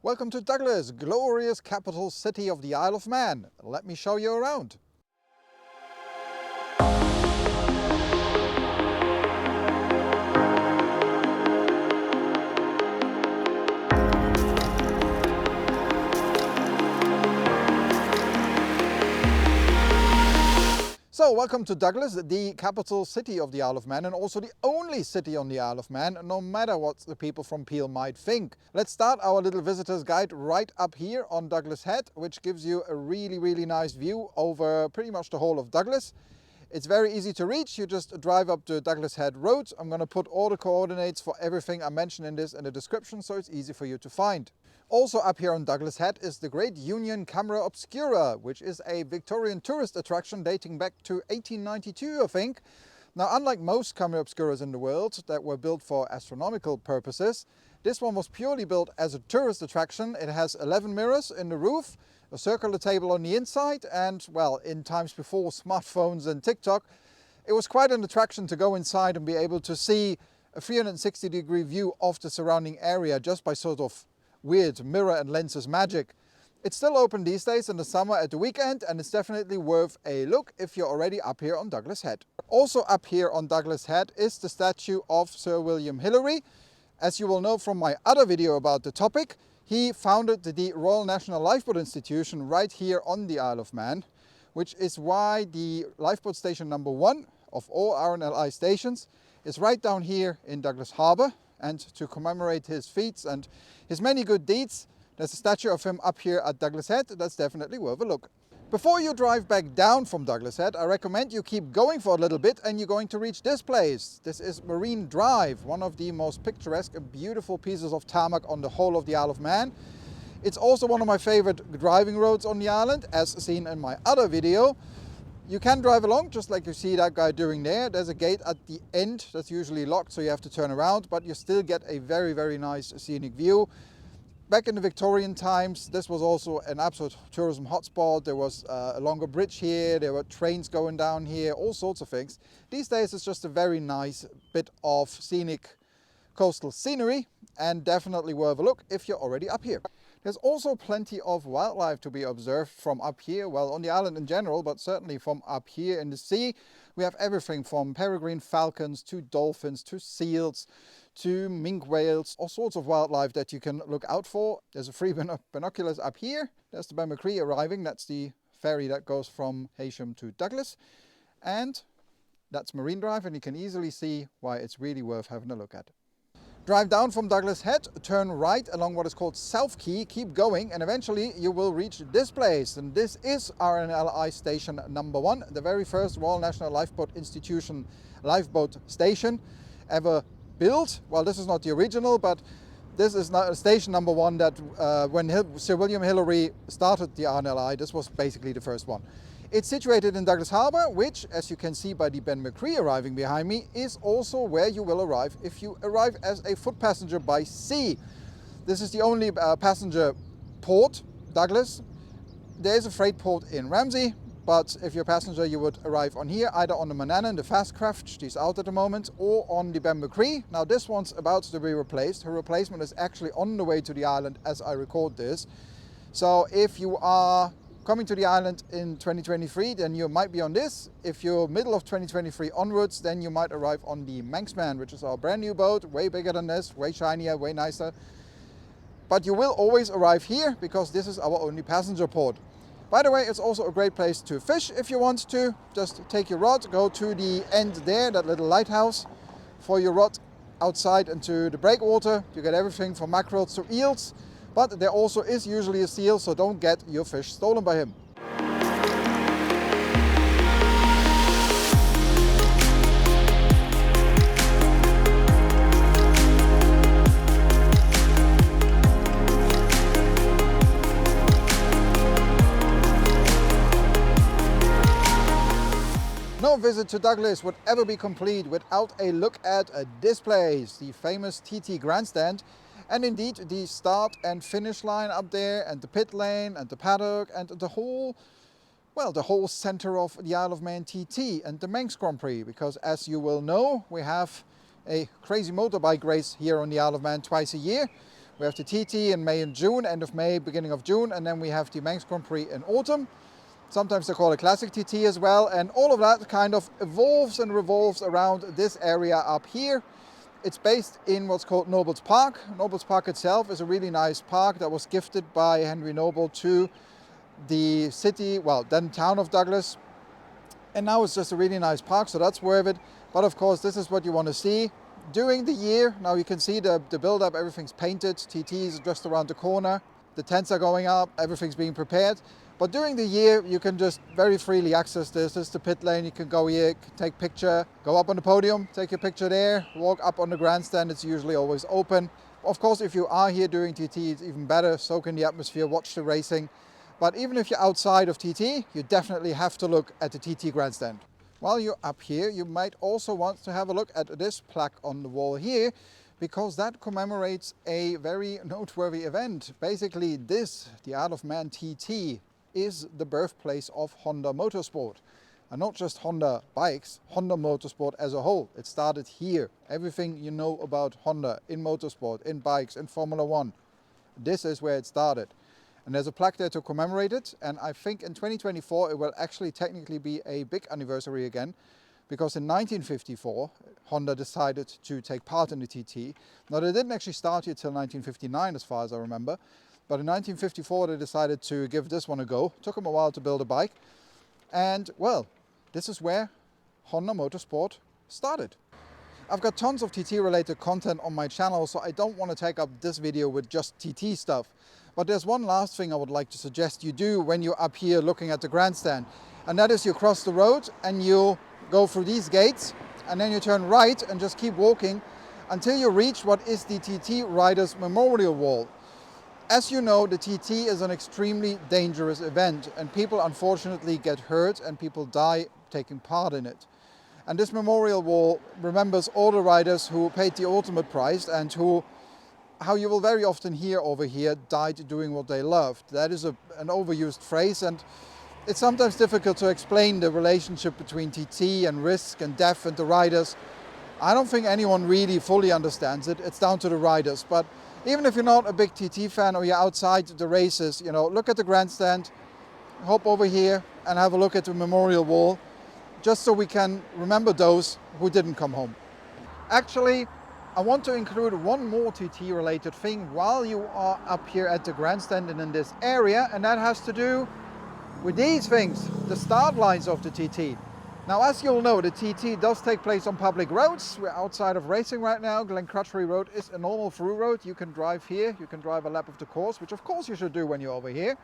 Welcome to Douglas, glorious capital city of the Isle of Man. Let me show you around. So, welcome to Douglas, the capital city of the Isle of Man and also the only city on the Isle of Man, no matter what the people from Peel might think. Let's start our little visitor's guide right up here on Douglas Head, which gives you a really nice view over pretty much the whole of Douglas. It's very easy to reach. You just drive up to Douglas Head Road. I'm going to put all the coordinates for everything I mentioned in this in the description, so it's easy for you to find. Also up here on Douglas Head is the Great Union Camera Obscura, which is a Victorian tourist attraction dating back to 1892, I think. Now, unlike most camera obscuras in the world that were built for astronomical purposes, this one was purely built as a tourist attraction. It has 11 mirrors in the roof, a circular table on the inside, and, well, in times before smartphones and TikTok, it was quite an attraction to go inside and be able to see a 360-degree view of the surrounding area just by sort of weird mirror and lenses magic. It's still open these days in the summer at the weekend, and it's definitely worth a look if you're already up here on Douglas Head. Also up here on Douglas Head is the statue of Sir William Hillary. As you will know from my other video about the topic, he founded the Royal National Lifeboat Institution right here on the Isle of Man, which is why the lifeboat station number 1 of all RNLI stations is right down here in Douglas Harbour. And to commemorate his feats and his many good deeds, there's a statue of him up here at Douglas Head that's definitely worth a look. Before you drive back down from Douglas Head, I recommend you keep going for a little bit and you're going to reach this place. This is Marine Drive, one of the most picturesque and beautiful pieces of tarmac on the whole of the Isle of Man. It's also one of my favorite driving roads on the island, as seen in my other video. You can drive along, just like you see that guy doing there. There's a gate at the end that's usually locked, so you have to turn around, but you still get a very nice scenic view. Back in the Victorian times, this was also an absolute tourism hotspot. There was a longer bridge here, there were trains going down here, all sorts of things. These days it's just a very nice bit of scenic coastal scenery and definitely worth a look if you're already up here. There's also plenty of wildlife to be observed from up here, well, on the island in general, but certainly from up here in the sea. We have everything from peregrine falcons to dolphins to seals to minke whales, all sorts of wildlife that you can look out for. There's a free binoculars up here. There's the Barbary arriving. That's the ferry that goes from Heysham to Douglas. And that's Marine Drive, and you can easily see why it's really worth having a look at. Drive down from Douglas Head, turn right along what is called South Quay, keep going, and eventually you will reach this place. And this is RNLI Station number 1, the very first Royal National Lifeboat Institution lifeboat station ever built. Well, this is not the original, but this is station number 1 that when Sir William Hillary started the RNLI, this was basically the first one. It's situated in Douglas Harbour, which, as you can see by the Ben McCree arriving behind me, is also where you will arrive if you arrive as a foot passenger by sea. This is the only passenger port, Douglas. There is a freight port in Ramsey, but if you're a passenger, you would arrive on here, either on the Manannan, the fast craft, she's out at the moment, or on the Ben McCree. Now this one's about to be replaced. Her replacement is actually on the way to the island as I record this. So if you are coming to the island in 2023, then you might be on this. If you're middle of 2023 onwards, then you might arrive on the Manxman, which is our brand new boat, way bigger than this, way shinier, way nicer. But you will always arrive here because this is our only passenger port. By the way, it's also a great place to fish if you want to. Just take your rod, go to the end there, that little lighthouse, for your rod outside into the breakwater. You get everything from mackerels to eels. But there also is usually a seal, so don't get your fish stolen by him. No visit to Douglas would ever be complete without a look at this place, the famous TT grandstand. And indeed, the start and finish line up there, and the pit lane, and the paddock, and the whole center of the Isle of Man TT and the Manx Grand Prix. Because as you will know, we have a crazy motorbike race here on the Isle of Man twice a year, We have the TT in May and June, end of May, beginning of June, and then we have the Manx Grand Prix in autumn. Sometimes they call it Classic TT as well, and all of that kind of evolves and revolves around this area up here. It's based in what's called Noble's Park. Noble's Park itself is a really nice park that was gifted by Henry Noble to the city, well, then town of Douglas. And now it's just a really nice park, so that's worth it. But of course, this is what you want to see during the year. Now you can see the build-up, everything's painted, TT is just around the corner. The tents are going up, everything's being prepared. But during the year, you can just very freely access this. This is the pit lane. You can go here, take picture, go up on the podium, take your picture there, walk up on the grandstand. It's usually always open. Of course, if you are here during TT, it's even better. Soak in the atmosphere, watch the racing. But even if you're outside of TT, you definitely have to look at the TT grandstand. While you're up here, you might also want to have a look at this plaque on the wall here, because that commemorates a very noteworthy event. Basically this, the Isle of Man TT, is the birthplace of Honda Motorsport. And not just Honda bikes, Honda Motorsport as a whole. It started here. Everything you know about Honda in motorsport, in bikes, in Formula One. This is where it started. And there's a plaque there to commemorate it. And I think in 2024 it will actually technically be a big anniversary again. Because in 1954, Honda decided to take part in the TT. Now they didn't actually start here till 1959 as far as I remember. But in 1954 they decided to give this one a go. Took them a while to build a bike. And well, this is where Honda Motorsport started. I've got tons of TT related content on my channel, so I don't want to take up this video with just TT stuff. But there's one last thing I would like to suggest you do when you're up here looking at the grandstand. And that is you cross the road and you go through these gates and then you turn right and just keep walking until you reach what is the TT Riders Memorial Wall. As you know, the TT is an extremely dangerous event and people unfortunately get hurt and people die taking part in it. And this memorial wall remembers all the riders who paid the ultimate price and who, how you will very often hear over here, died doing what they loved. That is an overused phrase, and it's sometimes difficult to explain the relationship between TT and risk and death and the riders. I don't think anyone really fully understands it. It's down to the riders. But even if you're not a big TT fan or you're outside the races, you know, look at the grandstand, hop over here and have a look at the memorial wall, just so we can remember those who didn't come home. Actually, I want to include one more TT related thing while you are up here at the grandstand and in this area, and that has to do with these things, the start lines of the TT. Now, as you'll know, the TT does take place on public roads. We're outside of racing right now. Glencrutchery Road is a normal through road. You can drive here, you can drive a lap of the course, which of course you should do when you're over here.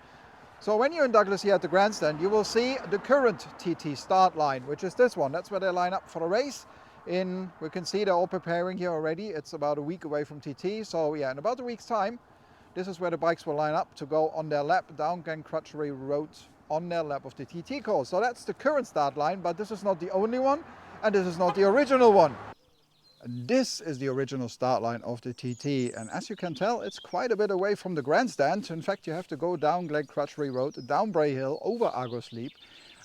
So when you're in Douglas here at the grandstand, you will see the current TT start line, which is this one. That's where they line up for the race. We can see they're all preparing here already. It's about a week away from TT. So yeah, in about a week's time, this is where the bikes will line up to go on their lap down Glencrutchery Road on their lap of the TT course. So that's the current start line, but this is not the only one, and this is not the original one. This is the original start line of the TT, and as you can tell, it's quite a bit away from the grandstand. In fact, you have to go down Glencrutchery Road, down Bray Hill, over Argos Leap,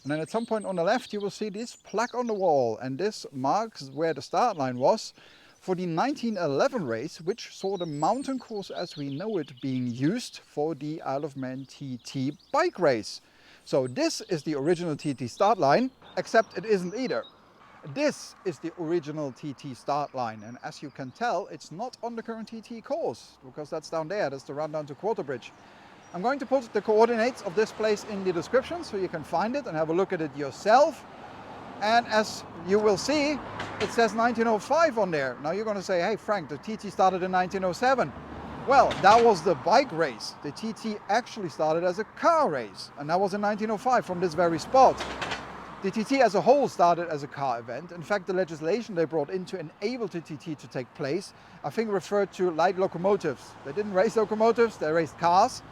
and then at some point on the left you will see this plaque on the wall, and this marks where the start line was for the 1911 race, which saw the mountain course as we know it being used for the Isle of Man TT bike race. So this is the original TT start line, except it isn't either. This is the original TT start line, and as you can tell, it's not on the current TT course, because that's down there, that's the run down to Quarterbridge. I'm going to put the coordinates of this place in the description so you can find it and have a look at it yourself. And as you will see, it says 1905 on there. Now you're going to say, hey Frank, the TT started in 1907. Well, that was the bike race. The TT actually started as a car race, and that was in 1905 from this very spot. The TT as a whole started as a car event. In fact, the legislation they brought in to enable the TT to take place, I think referred to light locomotives. They didn't race locomotives, they raced cars.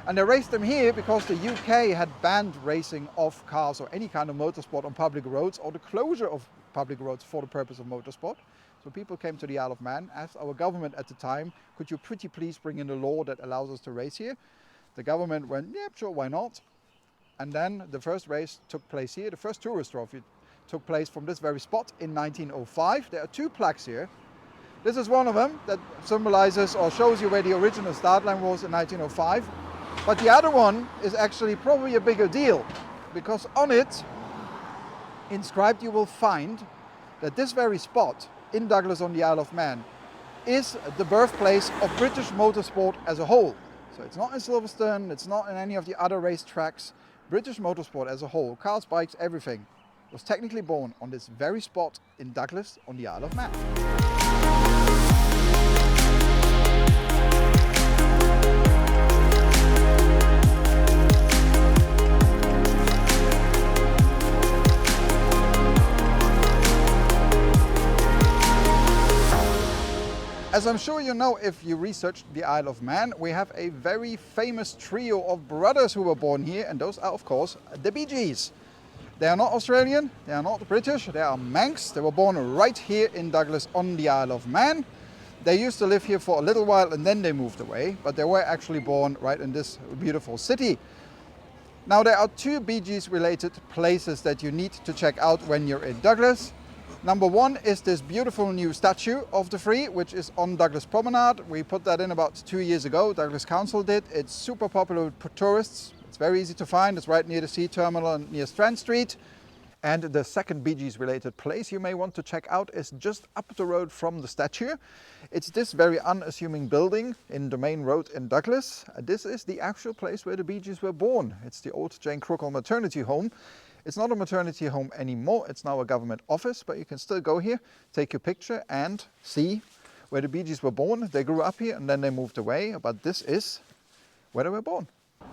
And they raced them here because the UK had banned racing of cars or any kind of motorsport on public roads, or the closure of public roads for the purpose of motorsport. So people came to the Isle of Man, asked our government at the time, could you pretty please bring in a law that allows us to race here? The government went, yeah, sure, why not? And then the first race took place here. The first tourist trophy took place from this very spot in 1905. There are two plaques here. This is one of them that symbolizes or shows you where the original start line was in 1905. But the other one is actually probably a bigger deal, because on it, inscribed, you will find that this very spot in Douglas on the Isle of Man is the birthplace of British motorsport as a whole. So it's not in Silverstone, it's not in any of the other racetracks. British motorsport as a whole, cars, bikes, everything, was technically born on this very spot in Douglas on the Isle of Man. As I'm sure you know if you researched the Isle of Man, we have a very famous trio of brothers who were born here, and those are of course the Bee Gees. They are not Australian, they are not British, they are Manx. They were born right here in Douglas on the Isle of Man. They used to live here for a little while and then they moved away, but they were actually born right in this beautiful city. Now there are two Bee Gees related places that you need to check out when you're in Douglas. Number one is this beautiful new statue of the three, which is on Douglas Promenade. We put that in about 2 years ago, Douglas Council did. It's super popular with tourists. It's very easy to find. It's right near the sea terminal and near Strand Street. And the second Bee Gees related place you may want to check out is just up the road from the statue. It's this very unassuming building in the main road in Douglas. This is the actual place where the Bee Gees were born. It's the old Jane Croco maternity home. It's not a maternity home anymore, it's now a government office, but you can still go here, take your picture and see where the Bee Gees were born. They grew up here and then they moved away, but this is where they were born.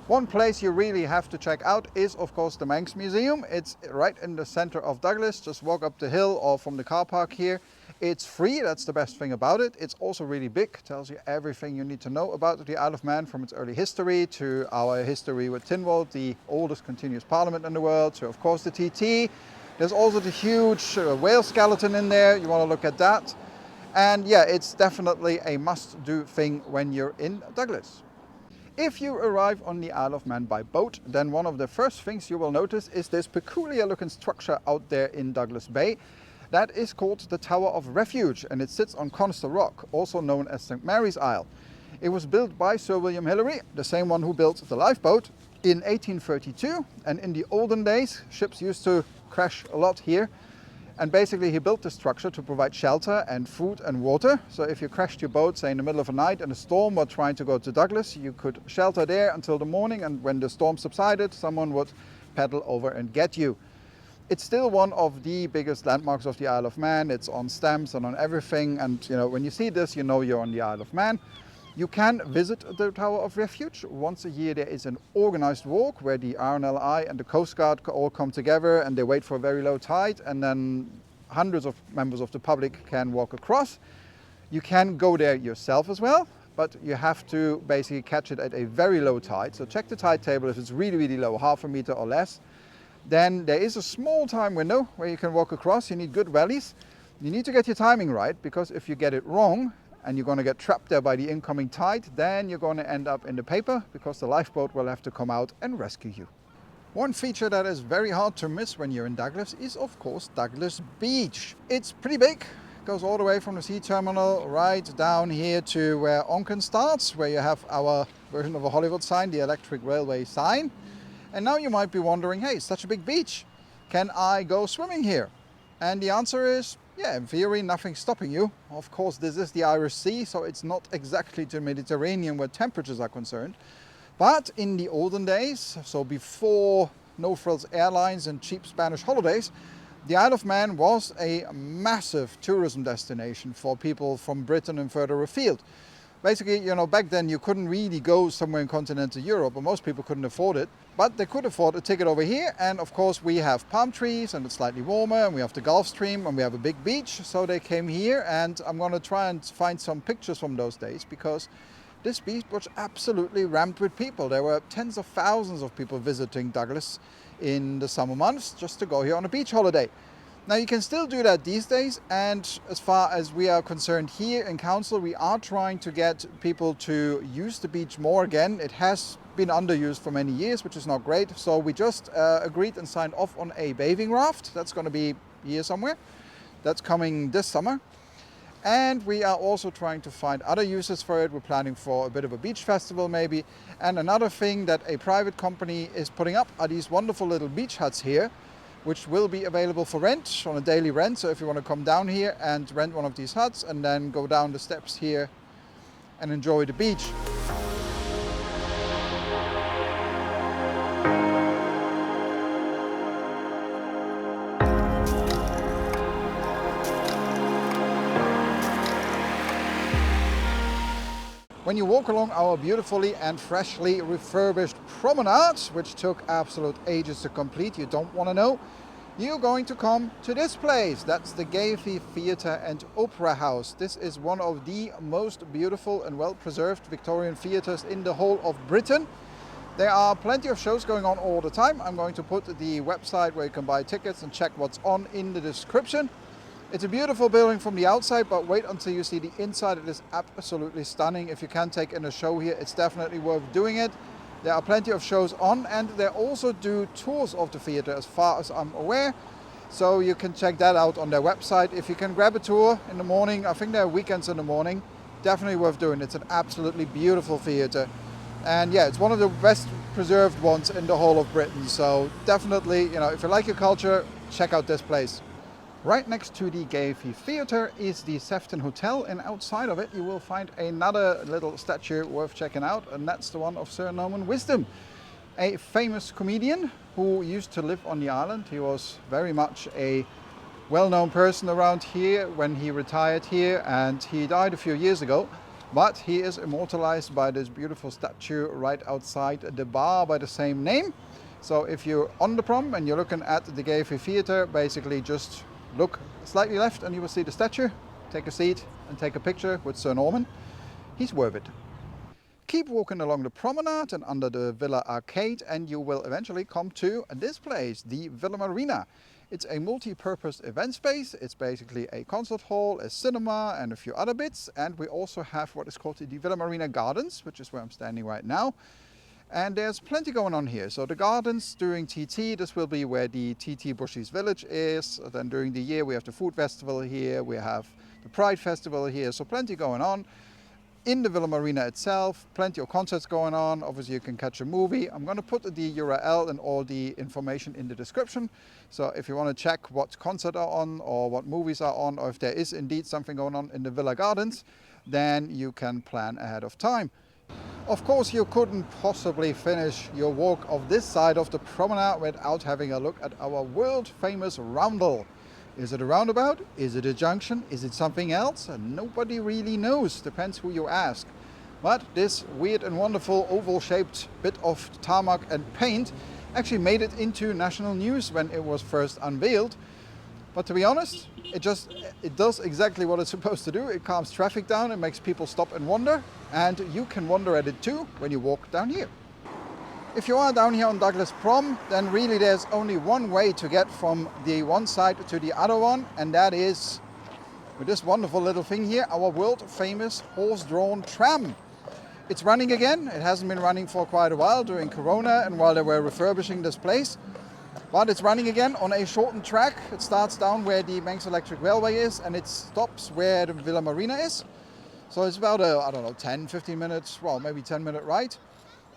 One place you really have to check out is of course the Manx Museum. It's right in the center of Douglas, just walk up the hill or from the car park here. It's free, that's the best thing about it. It's also really big, tells you everything you need to know about the Isle of Man, from its early history to our history with Tynwald, the oldest continuous parliament in the world, to of course the TT. There's also the huge whale skeleton in there, you want to look at that. And yeah, it's definitely a must-do thing when you're in Douglas. If you arrive on the Isle of Man by boat, then one of the first things you will notice is this peculiar looking structure out there in Douglas Bay. That is called the Tower of Refuge, and it sits on Conister Rock, also known as St. Mary's Isle. It was built by Sir William Hillary, the same one who built the lifeboat, in 1832. And in the olden days, ships used to crash a lot here. And basically he built the structure to provide shelter and food and water. So if you crashed your boat, say in the middle of the night and a storm were trying to go to Douglas, you could shelter there until the morning, and when the storm subsided, someone would paddle over and get you. It's still one of the biggest landmarks of the Isle of Man. It's on stamps and on everything, and you know, when you see this, you know you're on the Isle of Man. You can visit the Tower of Refuge. Once a year there is an organized walk where the RNLI and the Coast Guard all come together and they wait for a very low tide, and then hundreds of members of the public can walk across. You can go there yourself as well, but you have to basically catch it at a very low tide. So check the tide table. If it's really, really low, half a meter or less, then there is a small time window where you can walk across. You need good wellies. You need to get your timing right, because if you get it wrong and you're going to get trapped there by the incoming tide, then you're going to end up in the paper, because the lifeboat will have to come out and rescue you. One feature that is very hard to miss when you're in Douglas is of course Douglas Beach. It's pretty big. Goes all the way from the sea terminal right down here to where Onken starts, where you have our version of a Hollywood sign, the electric railway sign. And now you might be wondering, hey, it's such a big beach, can I go swimming here? And the answer is, yeah, in theory, nothing's stopping you. Of course, this is the Irish Sea, so it's not exactly the Mediterranean where temperatures are concerned. But in the olden days, so before no-frills airlines and cheap Spanish holidays, the Isle of Man was a massive tourism destination for people from Britain and further afield. Basically, you know, back then you couldn't really go somewhere in continental Europe, or most people couldn't afford it, but they could afford a ticket over here. And of course we have palm trees and it's slightly warmer, and we have the Gulf Stream and we have a big beach. So they came here, and I'm going to try and find some pictures from those days, because this beach was absolutely rammed with people. There were tens of thousands of people visiting Douglas in the summer months just to go here on a beach holiday. Now you can still do that these days, and as far as we are concerned here in council, we are trying to get people to use the beach more again. It has been underused for many years, which is not great. So we just agreed and signed off on a bathing raft. That's going to be here somewhere. That's coming this summer. And we are also trying to find other uses for it. We're planning for a bit of a beach festival maybe. And another thing that a private company is putting up are these wonderful little beach huts here, which will be available for rent on a daily rent. So if you want to come down here and rent one of these huts and then go down the steps here and enjoy the beach. When you walk along our beautifully and freshly refurbished promenade, which took absolute ages to complete, you don't want to know, you're going to come to this place. That's the Gaiety Theatre and Opera House. This is one of the most beautiful and well-preserved Victorian theatres in the whole of Britain. There are plenty of shows going on all the time. I'm going to put the website where you can buy tickets and check what's on in the description. It's a beautiful building from the outside, but wait until you see the inside. It is absolutely stunning. If you can take in a show here, it's definitely worth doing it. There are plenty of shows on, and they also do tours of the theatre as far as I'm aware. So you can check that out on their website. If you can grab a tour in the morning, I think there are weekends in the morning, definitely worth doing. It's an absolutely beautiful theatre. And yeah, it's one of the best preserved ones in the whole of Britain. So definitely, if you like your culture, check out this place. Right next to the Gaiety Theatre is the Sefton Hotel, and outside of it you will find another little statue worth checking out, and that's the one of Sir Norman Wisdom, a famous comedian who used to live on the island. He was very much a well-known person around here when he retired here, and he died a few years ago, but he is immortalized by this beautiful statue right outside the bar by the same name. So if you're on the prom and you're looking at the Gaiety Theatre, basically just look slightly left and you will see the statue. Take a seat and take a picture with Sir Norman. He's worth it. Keep walking along the promenade and under the Villa Arcade and you will eventually come to this place, the Villa Marina. It's a multi-purpose event space. It's basically a concert hall, a cinema and a few other bits. And we also have what is called the Villa Marina Gardens, which is where I'm standing right now. And there's plenty going on here. So the gardens during TT, this will be where the TT Bushies Village is. Then during the year we have the food festival here, we have the Pride Festival here, so plenty going on. In the Villa Marina itself, plenty of concerts going on. Obviously you can catch a movie. I'm going to put the URL and all the information in the description. So if you want to check what concerts are on or what movies are on, or if there is indeed something going on in the Villa Gardens, then you can plan ahead of time. Of course, you couldn't possibly finish your walk of this side of the promenade without having a look at our world famous roundel. Is it a roundabout? Is it a junction? Is it something else? Nobody really knows, depends who you ask. But this weird and wonderful oval shaped bit of tarmac and paint actually made it into national news when it was first unveiled. But to be honest, it does exactly what it's supposed to do. It calms traffic down, it makes people stop and wonder, and you can wonder at it too when you walk down here. If you are down here on Douglas Prom, then really there's only one way to get from the one side to the other one, and that is with this wonderful little thing here, our world famous horse-drawn tram. It's running again. It hasn't been running for quite a while during Corona and while they were refurbishing this place. But it's running again on a shortened track. It starts down where the Manx Electric Railway is and it stops where the Villa Marina is. So it's about a, 10, 15 minutes, well, maybe 10-minute ride.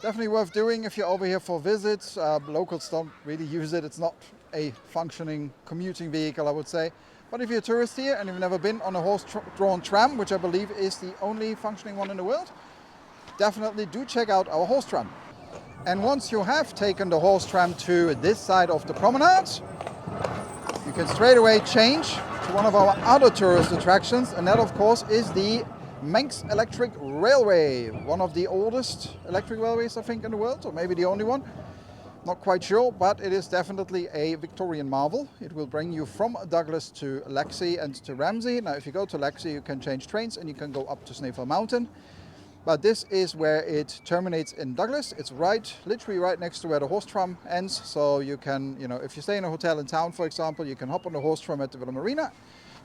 Definitely worth doing if you're over here for visits. Locals don't really use it. It's not a functioning commuting vehicle, I would say. But if you're a tourist here and you've never been on a horse-drawn tram, which I believe is the only functioning one in the world, definitely do check out our horse tram. And once you have taken the horse tram to this side of the promenade, you can straight away change to one of our other tourist attractions, and that of course is the Manx Electric Railway, one of the oldest electric railways I think in the world, or maybe the only one. Not quite sure, but it is definitely a Victorian marvel. It will bring you from Douglas to Lexie and to Ramsey. Now if you go to Lexie you can change trains and you can go up to Snaefell Mountain. But this is where it terminates in Douglas. It's literally right next to where the horse tram ends. So you can, if you stay in a hotel in town, for example, you can hop on the horse tram at the Villa Marina,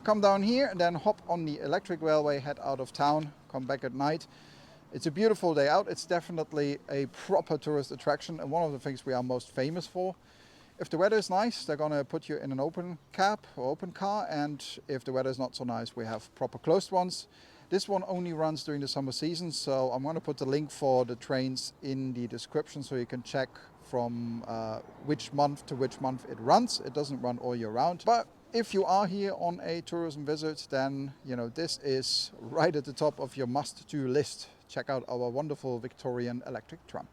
come down here and then hop on the electric railway, head out of town, come back at night. It's a beautiful day out. It's definitely a proper tourist attraction and one of the things we are most famous for. If the weather is nice, they're going to put you in an open cab or open car, and if the weather is not so nice, we have proper closed ones. This one only runs during the summer season, so I'm going to put the link for the trains in the description so you can check from which month to which month it runs. It doesn't run all year round, but if you are here on a tourism visit, then this is right at the top of your must-do list. Check out our wonderful Victorian electric tram.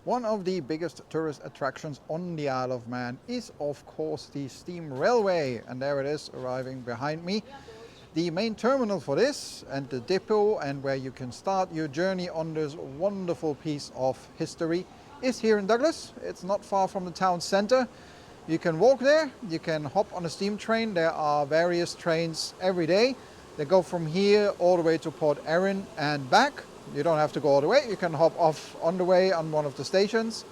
One of the biggest tourist attractions on the Isle of Man is, of course, the steam railway. And there it is, arriving behind me. The main terminal for this, and the depot, and where you can start your journey on this wonderful piece of history, is here in Douglas. It's not far from the town centre. You can walk there, you can hop on a steam train. There are various trains every day. They go from here all the way to Port Erin and back. You don't have to go all the way, you can hop off on the way on one of the stations.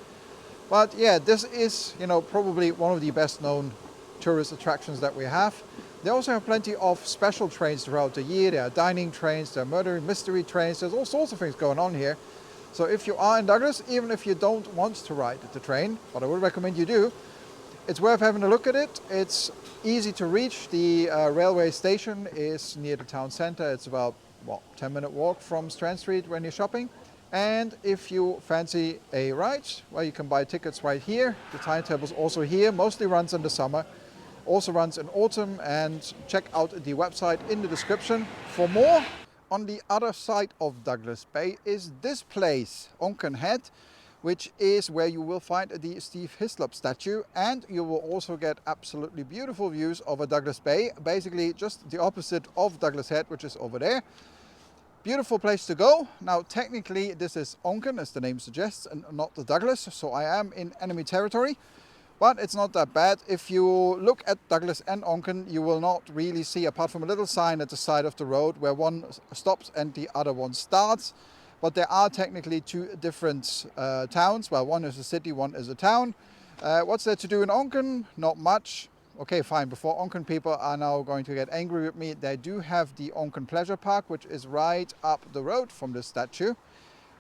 But yeah, this is probably one of the best known tourist attractions that we have. They also have plenty of special trains throughout the year. There are dining trains, there are murder mystery trains, there's all sorts of things going on here. So if you are in Douglas, even if you don't want to ride the train, but I would recommend you do, it's worth having a look at it. It's easy to reach. The railway station is near the town centre. It's about 10-minute walk from Strand Street when you're shopping. And if you fancy a ride, well, you can buy tickets right here. The timetable's also here, mostly runs in the summer, also runs in autumn, and check out the website in the description for more. On the other side of Douglas Bay is this place, Onken Head, which is where you will find the Steve Hislop statue, and you will also get absolutely beautiful views over Douglas Bay, basically just the opposite of Douglas Head, which is over there. Beautiful place to go. Now technically this is Onken, as the name suggests, and not the Douglas, so I am in enemy territory, but it's not that bad. If you look at Douglas and Onken, you will not really see, apart from a little sign at the side of the road where one stops and the other one starts. But there are technically two different towns. Well, one is a city, one is a town. What's there to do in Onken? Not much. Okay, fine. Before Onken people are now going to get angry with me, they do have the Onken Pleasure Park, which is right up the road from the statue,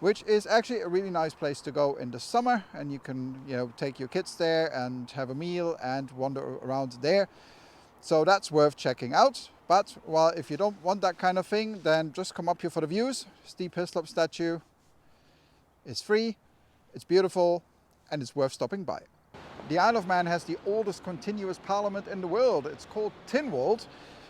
which is actually a really nice place to go in the summer. And you can, take your kids there and have a meal and wander around there. So that's worth checking out. But, well, if you don't want that kind of thing, then just come up here for the views. Steve Hislop statue is free, it's beautiful, and it's worth stopping by. The Isle of Man has the oldest continuous parliament in the world. It's called Tynwald.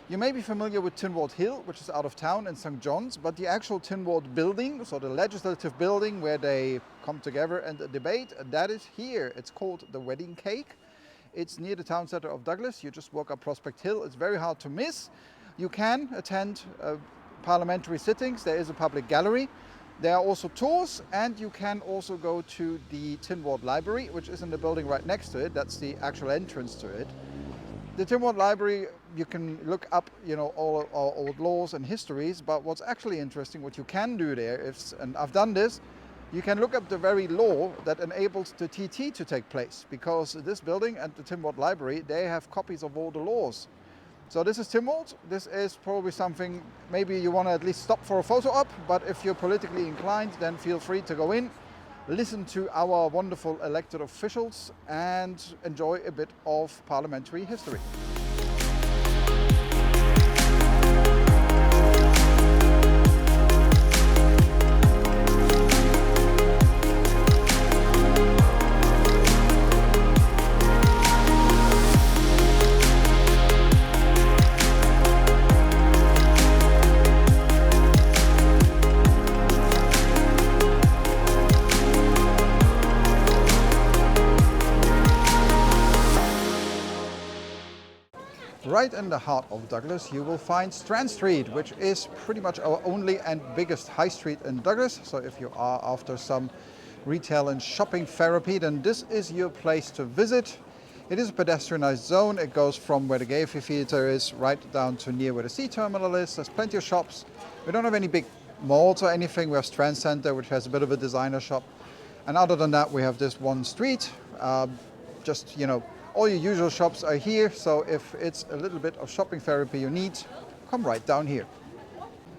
You may be familiar with Tynwald Hill, which is out of town in St. John's, but the actual Tynwald building, so the legislative building where they come together and debate, that is here. It's called the Wedding Cake. It's near the town centre of Douglas. You just walk up Prospect Hill. It's very hard to miss. You can attend parliamentary sittings. There is a public gallery. There are also tours, and you can also go to the Tynwald Library, which is in the building right next to it. That's the actual entrance to it. The Tynwald Library, you can look up, all our old laws and histories, but what's actually interesting, what you can do there is, and I've done this, you can look up the very law that enables the TT to take place, because this building and the Tynwald Library, they have copies of all the laws. So this is Tynwald. This is probably something maybe you want to at least stop for a photo op, but if you're politically inclined, then feel free to go in, listen to our wonderful elected officials, and enjoy a bit of parliamentary history. Right in the heart of Douglas, you will find Strand Street, which is pretty much our only and biggest high street in Douglas. So if you are after some retail and shopping therapy, then this is your place to visit. It is a pedestrianised zone. It goes from where the Gaiety Theatre is right down to near where the sea terminal is. There's plenty of shops. We don't have any big malls or anything. We have Strand Centre, which has a bit of a designer shop. And other than that, we have this one street. All your usual shops are here, so if it's a little bit of shopping therapy you need, come right down here.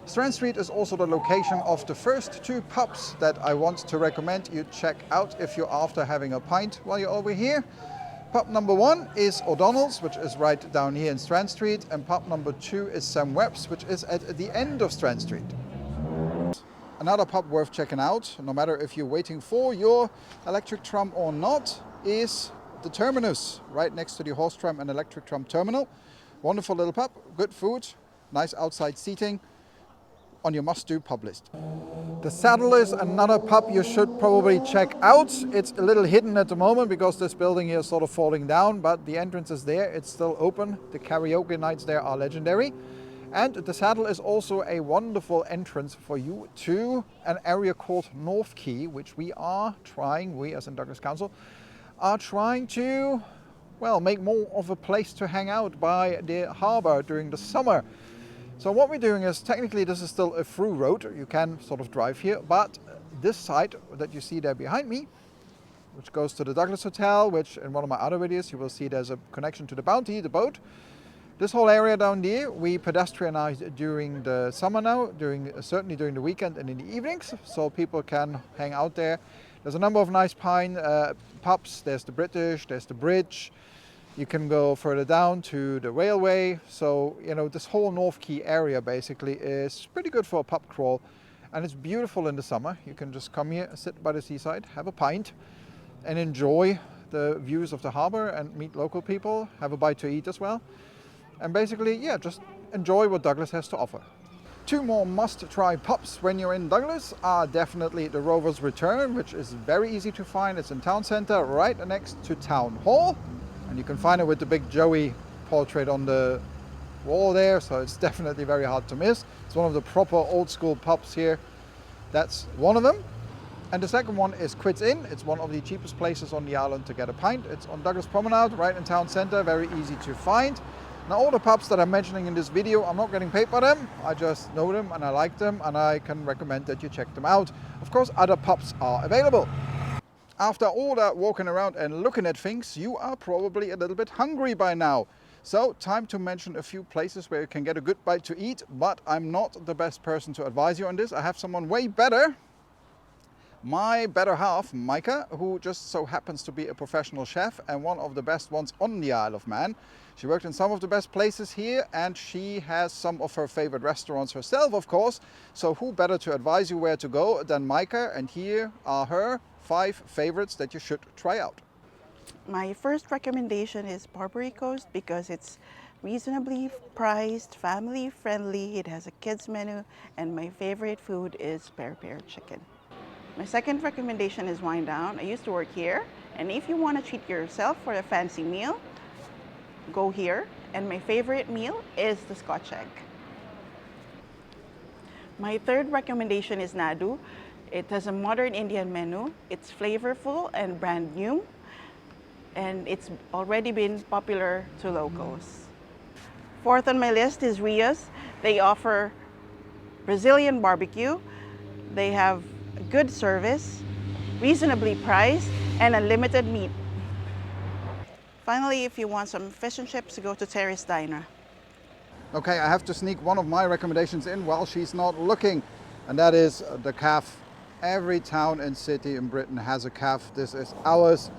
Strand Street is also the location of the first two pubs that I want to recommend you check out if you're after having a pint while you're over here. Pub number 1 is O'Donnell's, which is right down here in Strand Street, and pub number 2 is Sam Webb's, which is at the end of Strand Street. Another pub worth checking out, no matter if you're waiting for your electric tram or not, is the Terminus, right next to the horse tram and electric tram terminal. Wonderful little pub, good food, nice outside seating, on your must-do pub list. The Saddle is another pub you should probably check out. It's a little hidden at the moment because this building here is sort of falling down, but the entrance is there, it's still open. The karaoke nights there are legendary. And the Saddle is also a wonderful entrance for you to an area called North Quay, which we as in Douglas Council, are trying to, well, make more of a place to hang out by the harbour during the summer. So what we're doing is, technically this is still a through road, you can sort of drive here, but this side that you see there behind me, which goes to the Douglas Hotel, which in one of my other videos you will see there's a connection to the Bounty, the boat. This whole area down there we pedestrianize during the summer now, certainly during the weekend and in the evenings, so people can hang out there. There's a number of nice pine pubs, there's the British, there's the Bridge. You can go further down to the railway. So, you know, this whole North Quay area basically is pretty good for a pub crawl. And it's beautiful in the summer. You can just come here, sit by the seaside, have a pint and enjoy the views of the harbour and meet local people, have a bite to eat as well. And basically, yeah, just enjoy what Douglas has to offer. 2 more must-try pubs when you're in Douglas are definitely the Rover's Return, which is very easy to find. It's in town centre, right next to Town Hall. And you can find it with the big Joey portrait on the wall there, so it's definitely very hard to miss. It's one of the proper old school pubs here. That's one of them. And the second one is Quid's Inn. It's one of the cheapest places on the island to get a pint. It's on Douglas Promenade, right in town centre, very easy to find. Now all the pubs that I'm mentioning in this video, I'm not getting paid by them. I just know them and I like them and I can recommend that you check them out. Of course, other pubs are available. After all that walking around and looking at things, you are probably a little bit hungry by now. So time to mention a few places where you can get a good bite to eat, but I'm not the best person to advise you on this. I have someone way better. My better half, Micah, who just so happens to be a professional chef and one of the best ones on the Isle of Man. She worked in some of the best places here and she has some of her favorite restaurants herself, of course. So who better to advise you where to go than Micah? And here are her 5 favorites that you should try out. My first recommendation is Barbary Coast because it's reasonably priced, family friendly, it has a kids menu, and my favorite food is pear chicken. My second recommendation is Wine Down. I used to work here, and if you want to treat yourself for a fancy meal, go here. And my favorite meal is the Scotch egg. My third recommendation is Nadu. It has a modern Indian menu. It's flavorful and brand new, and it's already been popular to locals. Fourth on my list is Rios. They offer Brazilian barbecue. They have good service, reasonably priced, and unlimited meat. Finally, if you want some fish and chips, go to Terrace Diner. Okay, I have to sneak one of my recommendations in while she's not looking, and that is the Caf. Every town and city in Britain has a Caf. This is ours.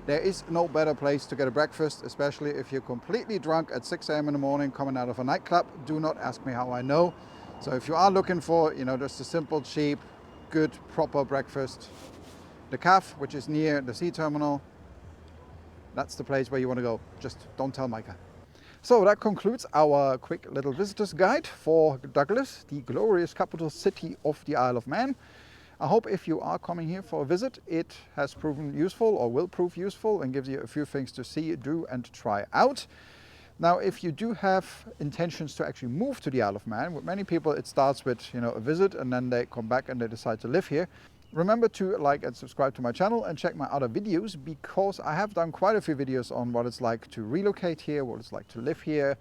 There is no better place to get a breakfast, especially if you're completely drunk at 6 a.m. in the morning coming out of a nightclub. Do not ask me how I know. So if you are looking for, you know, just a simple, cheap, good, proper breakfast, the Caf, which is near the sea terminal, that's the place where you want to go. Just don't tell Micah. So that concludes our quick little visitor's guide for Douglas, the glorious capital city of the Isle of Man. I hope if you are coming here for a visit, it has proven useful or will prove useful and gives you a few things to see, do and try out. Now, if you do have intentions to actually move to the Isle of Man, with many people it starts with, you know, a visit and then they come back and they decide to live here. Remember to like and subscribe to my channel and check my other videos, because I have done quite a few videos on what it's like to relocate here, what it's like to live here,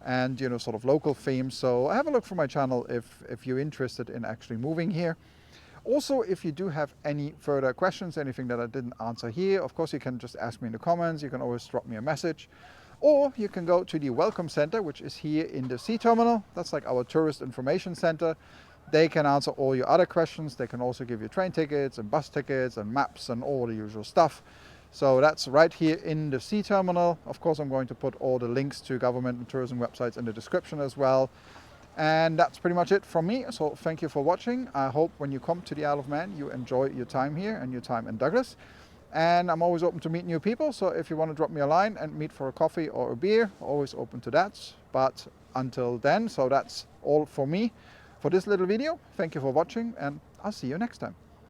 and, you know, sort of local themes. So have a look for my channel if you're interested in actually moving here. Also, if you do have any further questions, anything that I didn't answer here, of course you can just ask me in the comments. You can always drop me a message. Or you can go to the Welcome Center, which is here in the sea terminal. That's like our tourist information center. They can answer all your other questions. They can also give you train tickets and bus tickets and maps and all the usual stuff. So that's right here in the sea terminal. Of course, I'm going to put all the links to government and tourism websites in the description as well. And that's pretty much it from me. So thank you for watching. I hope when you come to the Isle of Man, you enjoy your time here and your time in Douglas. And I'm always open to meet new people. So if you want to drop me a line and meet for a coffee or a beer, always open to that. But until then, so that's all for me for this little video. Thank you for watching, and I'll see you next time.